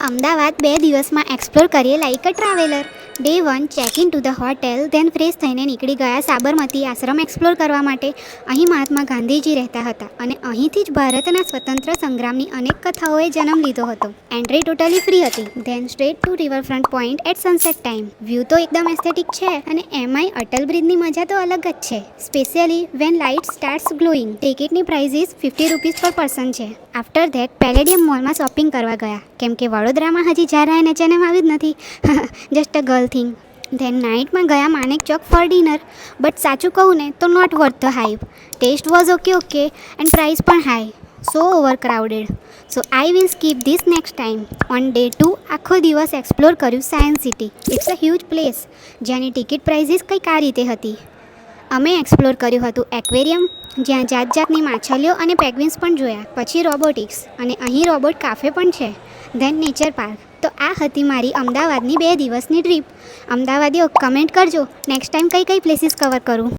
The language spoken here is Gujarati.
અમદાવાદ 2 દિવસમાં એક્સપ્લોર કરીએ like a traveller. Day 1 check in to the hotel, then fresh થઈને નીકળી ગયા સાબરમતી આશ્રમ એક્સપ્લોર કરવા માટે. અહીં મહાત્મા ગાંધીજી રહેતા હતા અને અહીંથી જ ભારતના સ્વતંત્ર સંગ્રામની અનેક કથાઓએ જન્મ લીધો હતો. એન્ટ્રી ટોટલી ફ્રી હતી. Then straight to riverfront point at sunset time. View તો એકદમ એસ્થેટિક છે અને એમાંય અટલ બ્રિજની મજા તો અલગ જ છે, specially when light starts glowing. ટિકિટની પ્રાઇઝિસ ₹50 પર પર્સન છે. આફ્ટર ધેટ પેલેડિયમ મોલમાં શોપિંગ કરવા ગયા, કેમ કે વડોદરામાં હજી ઝારા અને H&M આવ્યું જ નથી. Just a girl thing. Then નાઇટમાં ગયા Manek Chowk for dinner, but સાચું કહું ને તો not worth the hype. Taste was okay and price પણ high. So overcrowded. So I will skip this next time. On day 2 આખો દિવસ એક્સપ્લોર કર્યું science city. It's a huge place, જ્યાંની ટિકિટ પ્રાઇઝિસ કંઈક આ રીતે હતી. અમે એક્સપ્લોર કર્યું હતું એક્વેરિયમ, જ્યાં જાત જાતની માછલીઓ અને પેગ્વિન્સ પણ જોયા. પછી રોબોટિક્સ, અને અહીં રોબોટ કાફે પણ છે. Then nature park. તો આ હતી મારી અમદાવાદની 2 દિવસની ટ્રીપ. અમદાવાદીઓ કમેન્ટ કરજો નેક્સ્ટ ટાઈમ કઈ કઈ પ્લેસીસ કવર કરું.